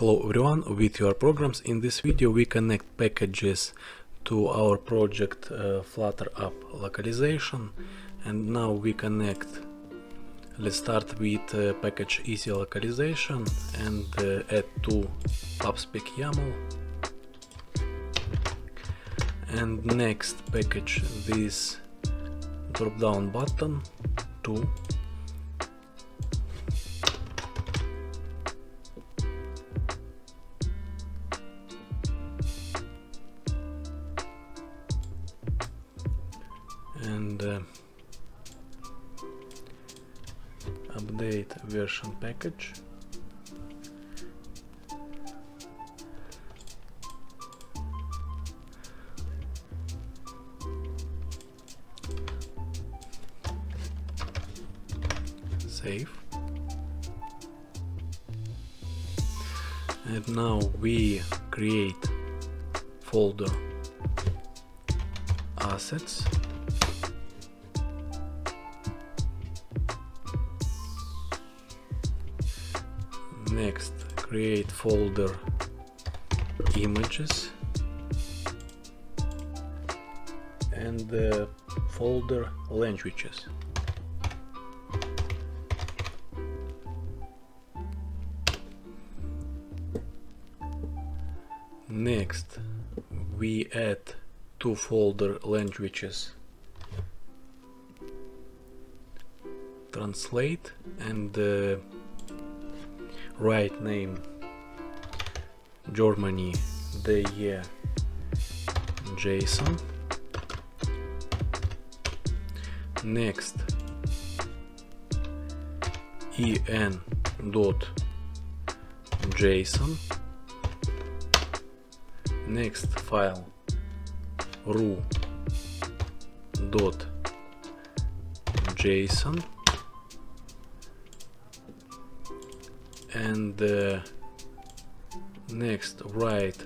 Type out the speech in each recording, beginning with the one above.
Hello everyone, with your programs. In this video we connect packages to our project Flutter app localization, and now we connect. Let's start with package Eazy Localization and add to pubspec YAML, and next package this drop down button to and update version package. Save. And now we create folder assets. Next, create folder images and folder languages. Next, we add two folder languages, translate and right name Germany the year JSON. Next, en.json. Next file ru.json, and next write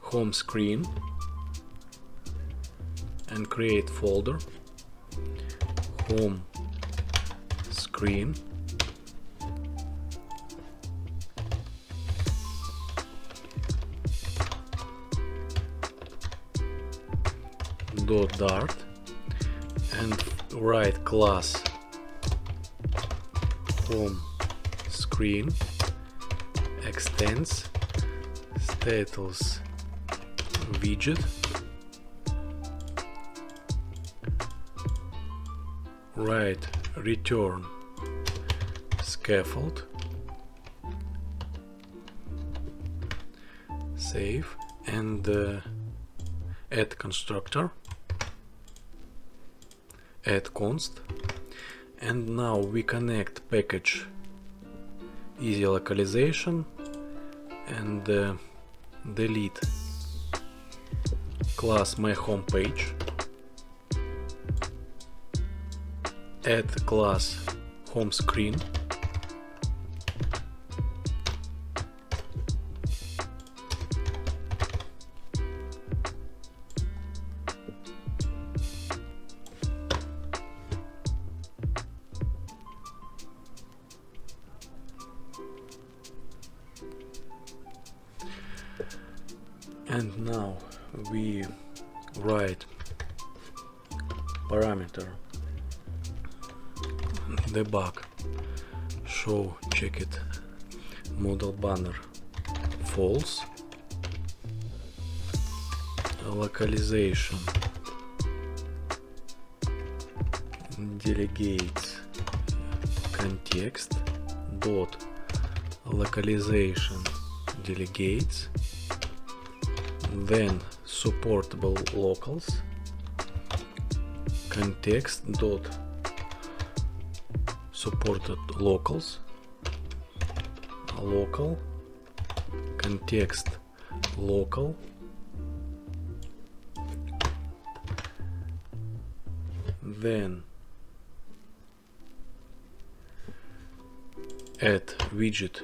home screen and create folder home screen. .dart and write class home screen extends status widget, write return scaffold, save, and add constructor, add const. And now we connect package Eazy Localization and delete class my home page, add class home screen, and now we write parameter debug show checked model banner false, localization delegates context dot localization delegates, then supportable locals context dot supported locals local context local, then add widget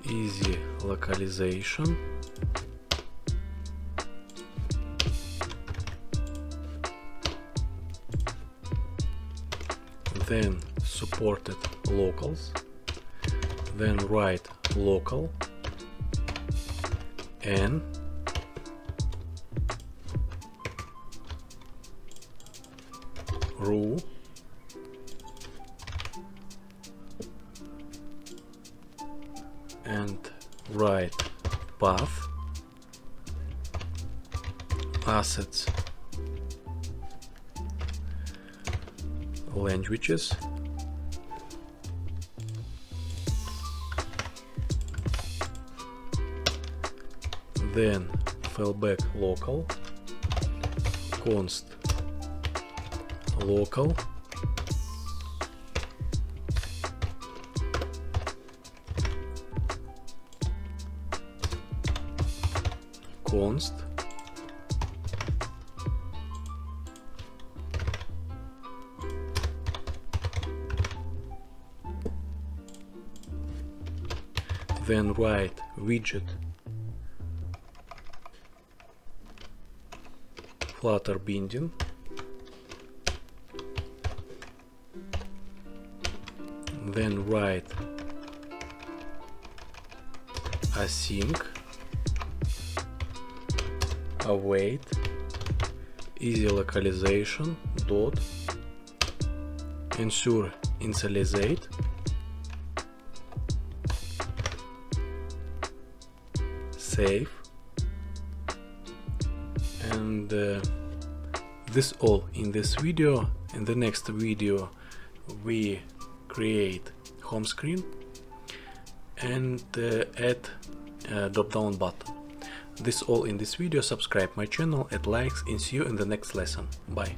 Eazy Localization then supported locals, then write local n ru and write path assets languages then fallback local const local const then write widget Flutter binding, then write async await Eazy Localization dot ensure initialize save, and this all in this video. In the next video we create home screen and add a drop down button. This all in this video. Subscribe my channel, add likes, and see you in the next lesson. Bye.